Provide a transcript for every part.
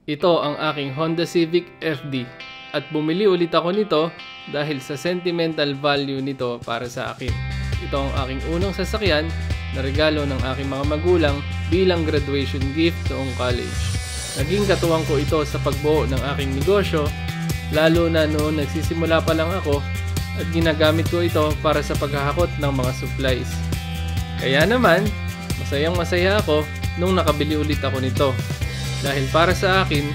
Ito ang aking Honda Civic FD at bumili ulit ako nito dahil sa sentimental value nito para sa akin. Ito ang aking unang sasakyan na regalo ng aking mga magulang bilang graduation gift noong college. Naging katuwang ko ito sa pagbuo ng aking negosyo, lalo na noon nagsisimula pa lang ako at ginagamit ko ito para sa paghahakot ng mga supplies. Kaya naman, masayang masaya ako nung nakabili ulit ako nito. Dahil para sa akin,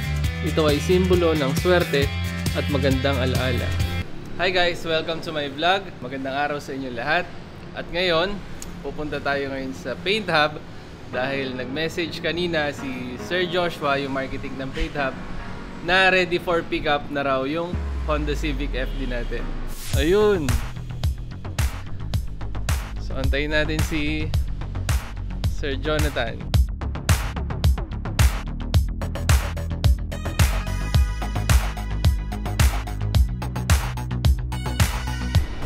ito ay simbolo ng swerte at magandang alaala. Hi guys! Welcome to my vlog. Magandang araw sa inyo lahat. At ngayon, pupunta tayo ngayon sa Paint Hub dahil nag-message kanina si Sir Joshua, yung marketing ng Paint Hub, na ready for pickup na raw yung Honda Civic FD natin. Ayun! So, antayin natin si Sir Jonathan.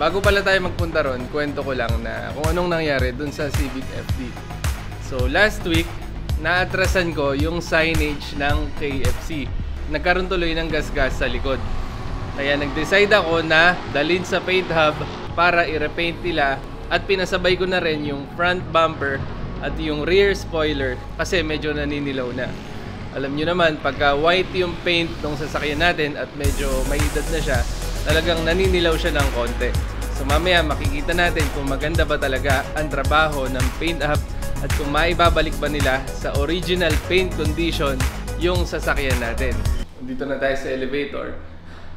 Bago pala tayo magpunta ron, kwento ko lang na kung anong nangyari dun sa Civic FD. So last week, naatrasan ko yung signage ng KFC. Nagkaroon tuloy ng gas-gas sa likod. Kaya nag-decide ako na dalhin sa Paint Hub para i-repaint nila at pinasabay ko na rin yung front bumper at yung rear spoiler kasi medyo naninilaw na. Alam nyo naman, pagka white yung paint ng sasakyan natin at medyo may edad na siya, talagang naninilaw siya ng konti. So mamaya makikita natin kung maganda ba talaga ang trabaho ng Paint Hub at kung maibabalik ba nila sa original paint condition yung sasakyan natin. Dito na tayo sa elevator.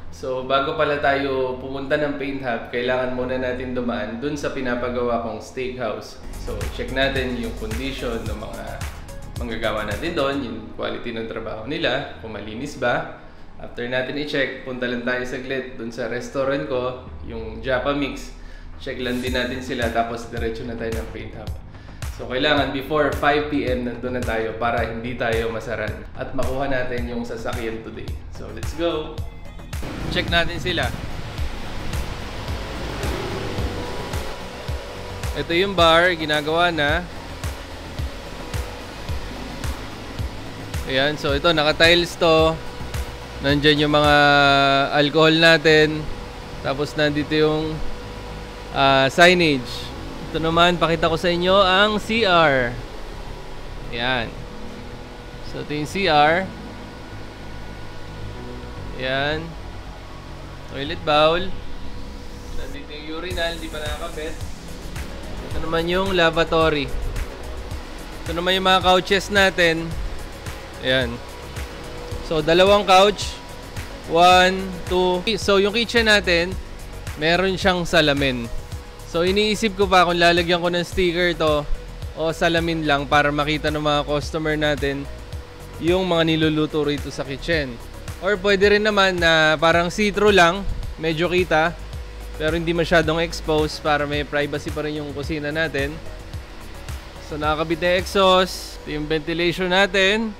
So bago pala tayo pumunta ng Paint Hub, kailangan muna natin dumaan dun sa pinapagawa kong steakhouse. So check natin yung condition ng mga manggagawa natin doon, yung quality ng trabaho nila, kung malinis ba. After natin i-check, punta lang tayo saglit dun sa restaurant ko, yung Japa Mix. Check lang din natin sila, tapos diretso na tayo ng Paint Hub. So kailangan before 5 PM nandun na tayo para hindi tayo masaran at makuha natin yung sasakyan today. So let's go! Check natin sila. Ito yung bar, ginagawa na. Ayan, so ito naka-tiles to. Nandyan yung mga alcohol natin. Tapos nandito yung signage. Ito naman, pakita ko sa inyo ang CR. Ayan. So ito yung CR. Ayan. Toilet bowl. Nandito yung urinal, di pa nakakabit. Ito naman yung lavatory. Ito naman yung mga couches natin. Ayan. So, dalawang couch. 1, 2. So, yung kitchen natin, meron siyang salamin. So, iniisip ko pa kung lalagyan ko ng sticker to o salamin lang para makita ng mga customer natin yung mga niluluto rito sa kitchen. Or pwede rin naman na parang see-through lang, medyo kita, pero hindi masyadong exposed para may privacy pa rin yung kusina natin. So, nakakabit na exhaust. Ito yung ventilation natin.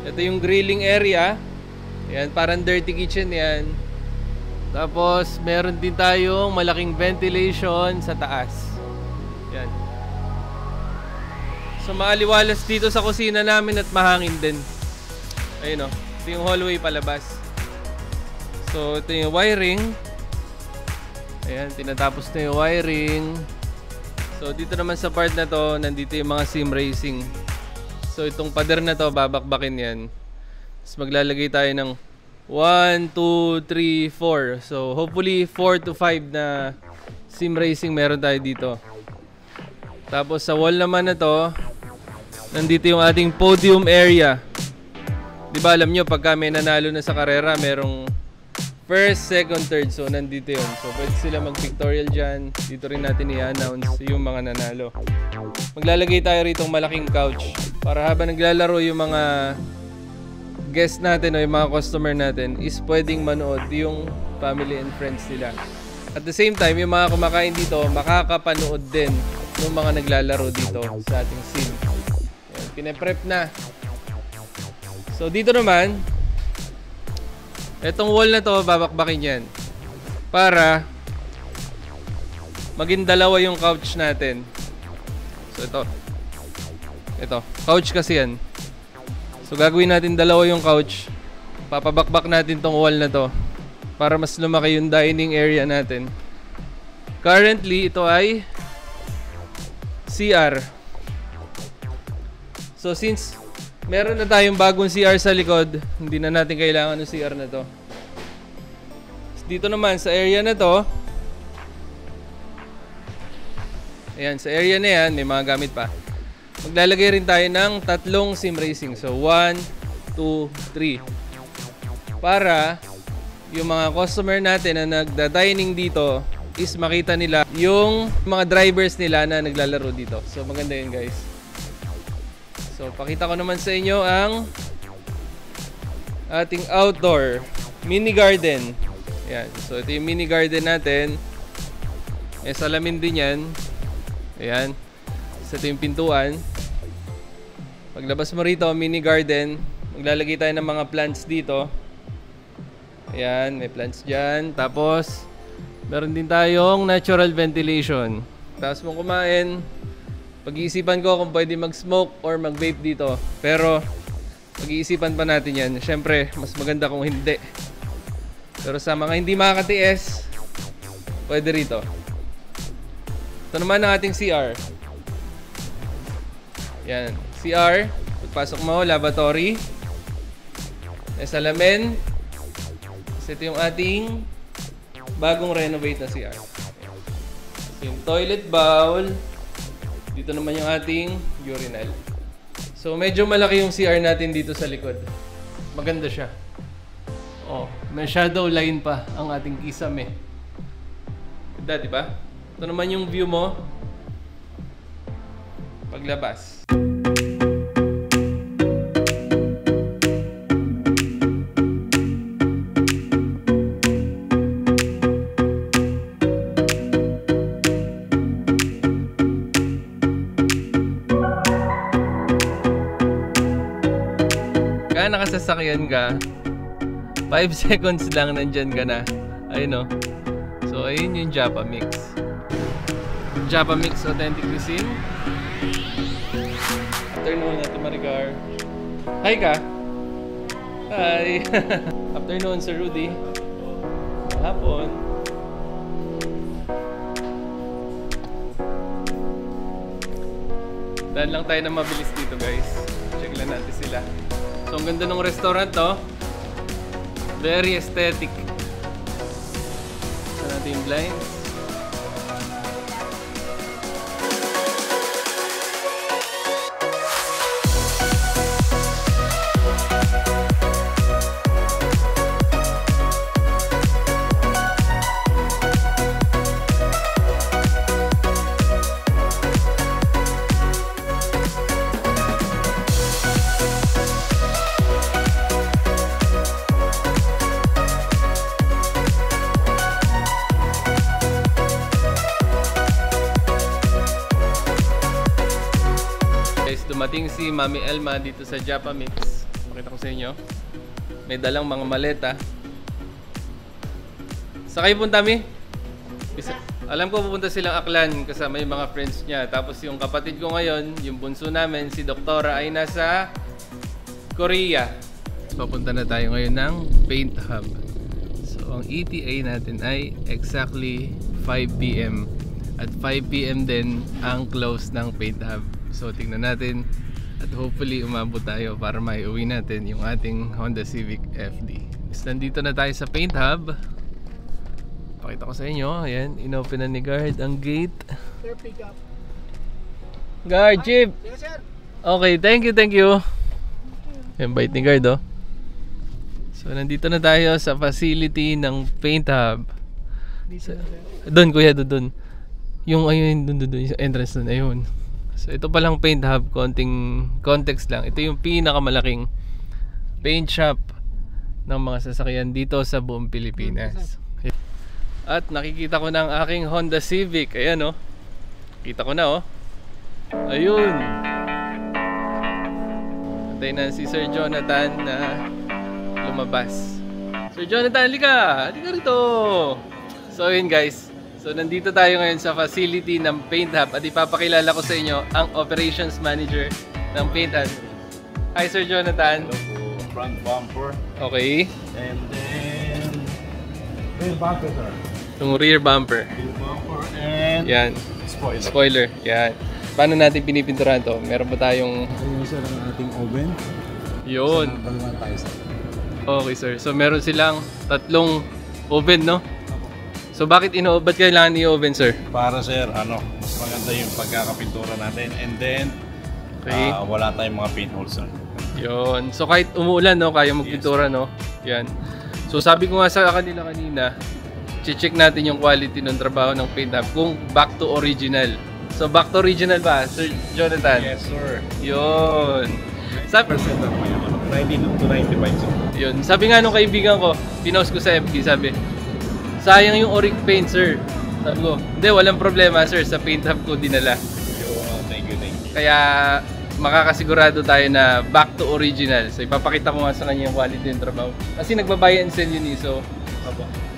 Ito yung grilling area. Yan, parang dirty kitchen yan. Tapos, meron din tayong malaking ventilation sa taas. Yan. So, maaliwalas dito sa kusina namin at mahangin din. Ayun o. Ito yung hallway palabas. So, ito yung wiring. Ayan, tinatapos na yung wiring. So, dito naman sa part na to, nandito yung mga sim racing. So, itong pader na to, babakbakin yan. Tapos maglalagay tayo ng 1, 2, 3, 4. So, hopefully 4 to 5 na sim racing meron tayo dito. Tapos sa wall naman na to, nandito yung ating podium area. Diba alam nyo, pagka may nanalo na sa karera, merong first, second, third. So, nandito yun. So, pwede sila mag-pictorial dyan. Dito rin natin i-announce yung mga nanalo. Maglalagay tayo rito ng malaking couch para habang naglalaro yung mga guest natin o yung mga customer natin is pwedeng manood yung family and friends nila. At the same time, yung mga kumakain dito, makakapanood din yung mga naglalaro dito sa ating scene. Ayan, pinaprep na. So, dito naman, etong wall na to, babakbakin yan para maging dalawa yung couch natin. So, ito. Couch kasi yan. So gagawin natin dalawa yung couch. Papabakbak natin tong wall na to para mas lumaki yung dining area natin. Currently, ito ay CR. So since meron na tayong bagong CR sa likod, hindi na natin kailangan ng CR na to. Dito naman sa area na to, ayan, sa area na yan, may mga gamit pa. Maglalagay rin tayo ng 3 sim racing. So 1, 2, 3. Para yung mga customer natin na nagda-dining dito is makita nila yung mga drivers nila na naglalaro dito. So maganda yun, guys. So pakita ko naman sa inyo ang ating outdoor mini garden. Ayan. So ito yung mini garden natin. May salamin din yan. Ayan. So ito yung pintuan. Paglabas mo rito, mini garden. Maglalagay tayo ng mga plants dito. Ayan, may plants dyan. Tapos meron din tayong natural ventilation. Tapos mo kumain, pag-iisipan ko kung pwede mag-smoke or mag-vape dito. Pero pag-iisipan pa natin yan. Siyempre, mas maganda kung hindi. Pero sa mga hindi makakatiis, pwede rito. Ito naman ang ating CR. Yan, CR. Pagpasok mo, lavatory. May salamin. Kasi ito yung ating bagong renovate na CR. So, yung toilet bowl. Dito naman yung ating urinal. So medyo malaki yung CR natin dito sa likod. Maganda siya. Oh, may shadow line pa ang ating kisame. Ganda, di ba? Ito naman yung view mo paglabas. Nakasasakyan ka, 5 seconds lang nandyan ka na. Ayun o. So ayun yung Japa Mix. Japa Mix Authentic Cuisine. Afternoon, Ate Maricar. Hi ka. Hi. Afternoon, Sir Rudy. Hapon. Daan lang tayo na mabilis dito, guys. Check lang natin sila. So, ang ganda ng restaurant to. Very aesthetic. Saan natin yung blinds? Dumating si Mami Elma dito sa Japa Mix. Makita ko sa inyo. May dalang mga maleta. Sakay punta mi? Alam ko pupunta silang Aklan kasama yung mga friends niya. Tapos yung kapatid ko ngayon, yung bunso namin, si Doktora ay nasa Korea. Papunta na tayo ngayon ng Paint Hub. So ang ETA natin ay exactly 5 PM. At 5 PM din ang close ng Paint Hub. So tingnan natin at hopefully umabot tayo para maiuwi natin yung ating Honda Civic FD. So, nandito na tayo sa Paint Hub. Pakita ko sa inyo. Ayan, inopen na ni guard ang gate. Sir, pick up. Guard, Chip! Yes, sir. Okay, thank you, thank you. Ayan, bait ni guard, oh. So nandito na tayo sa facility ng Paint Hub. Doon kuya, doon. Yung ayun, doon, yung entrance doon, ayun. So ito palang Paint Hub, konting context lang. Ito yung pinakamalaking paint shop ng mga sasakyan dito sa buong Pilipinas. At nakikita ko na ang aking Honda Civic. Ayan oh. Kita ko na oh. Ayun. Antay na si Sir Jonathan na lumabas. Sir Jonathan, halika! Halika rito! So ayun guys. So nandito tayo ngayon sa facility ng Paint Hub at ipapakilala ko sa inyo ang Operations Manager ng Paint Hub. Hi, Sir Jonathan. Hello po. Front bumper. Okay. And then rear bumper, sir. Yung rear bumper. Rear bumper and Yan. spoiler. Spoiler. Yan. Paano natin pinipinturahan to? Meron ba tayong... Ayun sir ang ating oven. Yun. Dalawa tayo sir. Okay, sir. So, meron silang tatlong oven, no? So, ba't kailangan i-oven, sir? Para sir, mas maganda yung pagkakapintura natin. And then, Okay. wala tayong mga pinholes sir. Yun. So, kahit umuulan, no? Kaya magpintura, no? Yan. So, sabi ko nga sa kanila kanina, check natin yung quality ng trabaho ng paint hub kung back to original. So, back to original ba, Sir Jonathan? Yes sir. Yun. Sabi, 90% lang po yung 90 to 95 sir. yun. Sabi nga nung kaibigan ko, pinost ko sa FB, sabi, sayang yung Oric paint, sir. Sabi ko, hindi, walang problema, sir. Sa paint hub ko dinala. Thank you. Kaya, makakasigurado tayo na back to original. So, ipapakita ko nga sa kanya yung quality ng trabaho. Kasi nagbabuy and sell yun eh. So,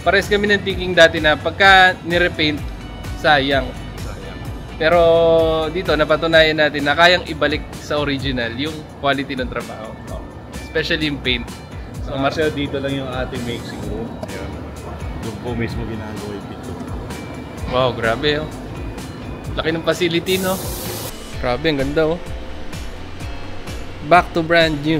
pares kami ng thinking dati na pagka nirepaint, sayang. Pero dito, napatunayan natin na kayang ibalik sa original yung quality ng trabaho. Especially yung paint. So, Marcel, dito lang yung ating mixing room. Ayan. Doon po mismo ginagawa yung pintura. Wow, grabe oh. Laki ng facility, no? Grabe, ang ganda oh. Back to brand new.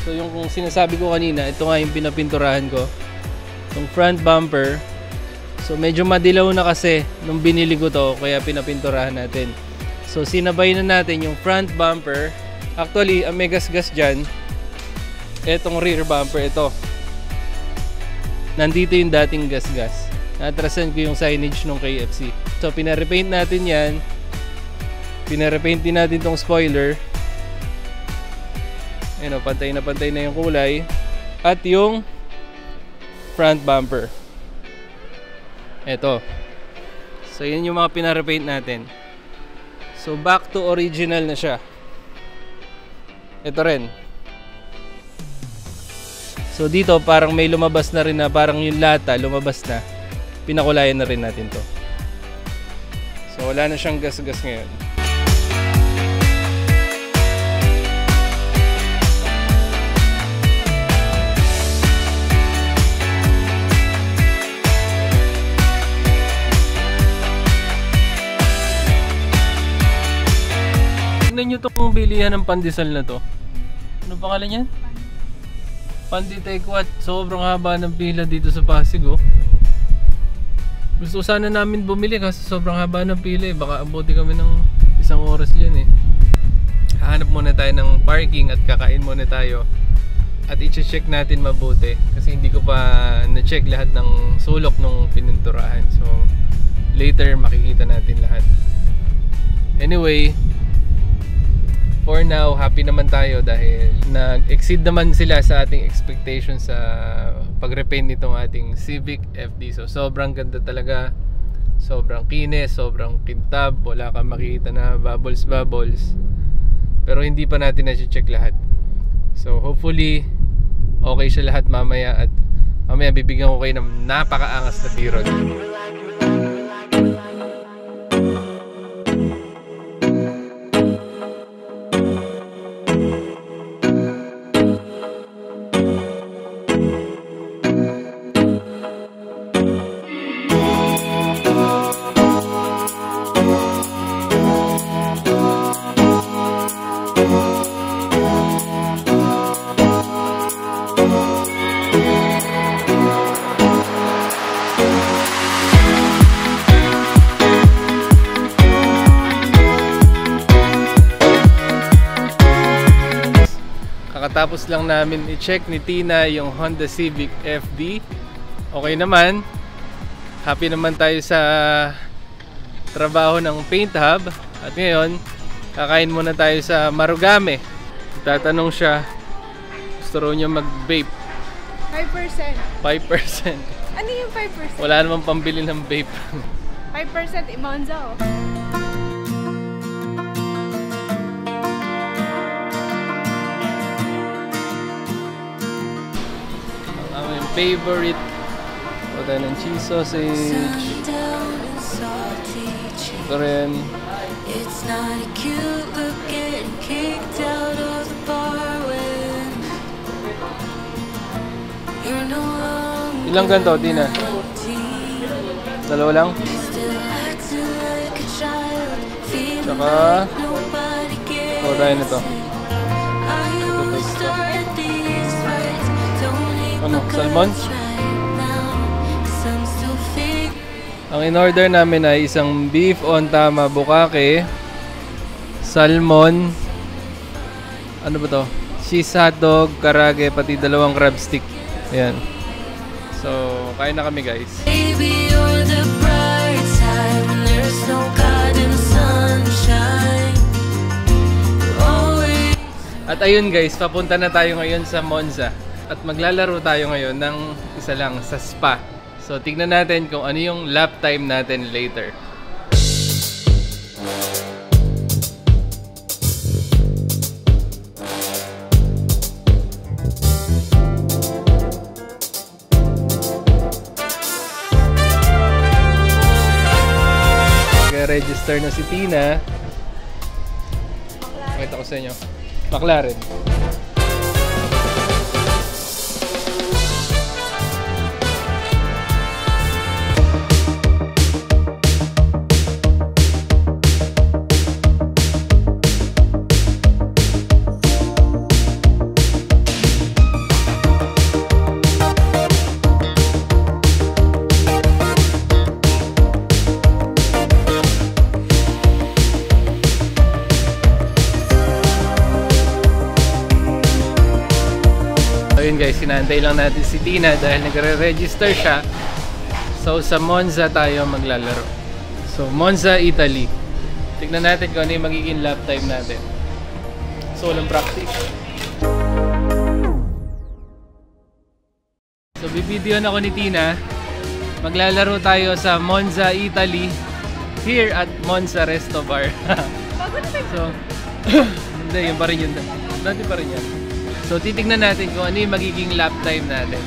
So yung kung sinasabi ko kanina, ito nga yung pinapinturahan ko. Yung front bumper. So medyo madilaw na kasi nung binili ko to, kaya pinapinturahan natin. So sinabay na natin yung front bumper. Actually, ang may gas-gas dyan, etong rear bumper, ito. Nandito yung dating gas-gas. Natrasan ko yung signage ng KFC. So pinarepaint natin yan. Pinarepaint din natin tong spoiler. Ayun o, pantay na yung kulay. At yung front bumper. Ito. So yun yung mga pinarepaint natin. So back to original na siya. Ito rin. So dito parang may lumabas na rin na parang yung lata lumabas na. Pinakulayan na rin natin to. So wala na siyang gas-gas ngayon. Tignan nyo itong bilihan ng pandesal na to. Ano pangalan yan? Panditekwat. Sobrang haba ng pila dito sa Pasig oh. Gusto sana namin bumili kasi sobrang haba ng pila eh. Baka abuti kami ng 1 oras dyan eh. Hahanap muna tayo ng parking at kakain muna tayo. At i-check natin mabuti. Kasi hindi ko pa na-check lahat ng sulok ng pininturahan. So later makikita natin lahat. Anyway, for now, happy naman tayo dahil nag-exceed naman sila sa ating expectations sa pag-repaint nitong ating Civic FD. So, sobrang ganda talaga. Sobrang kinis, sobrang kintab. Wala kang makikita na bubbles. Pero hindi pa natin na-check lahat. So, hopefully, okay siya lahat mamaya. At mamaya bibigyan ko kayo ng napakaangas na tirol. Kakatapos lang namin i-check ni Tina yung Honda Civic FD. Okay naman. Happy naman tayo sa trabaho ng paint hub. At ngayon, kakain muna tayo sa Marugame. Tatanong siya, gusto raw niya mag-vape. 5%. 5%. Ano yung 5%? Wala namang pambili ng vape. 5% Imonza oh. favorite. O tayo ng cheese sausage. Ito rin. It's not a cute look getting kicked out of the bar when you're no longer Ilang ganito, Tina? Dalawa lang? still acting like a child, feeling Tsaka, like nobody o tayo gets nito. it. I always start these fights, don't hate Ano, my salmon? guts right now, 'cause I'm still figuring. Ang in-order namin ay isang beef on tama bukake, salmon, ano ba to? Cheese hotdog, karage, pati dalawang crab stick. Ayan. So, kain na kami guys. Baby, you're the bright side when there's no God in the sunshine. You're always At ayun guys, papunta na tayo ngayon sa Monza. At maglalaro tayo ngayon ng isa lang, sa spa. So, tignan natin kung ano yung lap time natin later. Register na si Tina. Pakita ko sa inyo. McLaren. Ayun guys, sinantay lang natin si Tina dahil nagre-register siya. So sa Monza tayo maglalaro. So Monza, Italy. Tignan natin kung ano yung magiging lap time natin. So walang practice. So bibidyoan ako ni Tina. Maglalaro tayo sa Monza, Italy. Here at Monza Resto Bar. So, hindi, yun pa rin yun. Dati pa rin yan. So, titignan natin kung ano yung magiging lap time natin.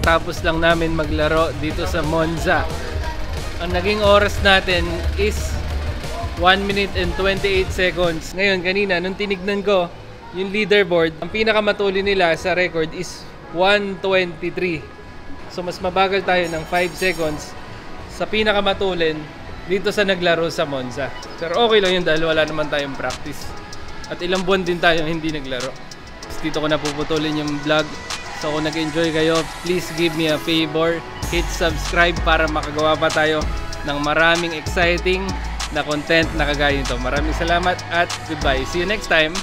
Tapos lang namin maglaro dito sa Monza. Ang naging oras natin is 1 minute and 28 seconds. Ngayon, kanina, nung tinignan ko yung leaderboard, ang pinakamatuli nila sa record is 1:23. So, mas mabagal tayo ng 5 seconds sa pinakamatulin dito sa naglaro sa Monza. Pero okay lang yun dahil wala naman tayong practice. At ilang buwan din tayong hindi naglaro. Dito ko na puputulin yung vlog. So kung nag-enjoy kayo, please give me a favor. Hit subscribe para makagawa pa tayo ng maraming exciting na content na kagaya nito. Maraming salamat at goodbye. See you next time.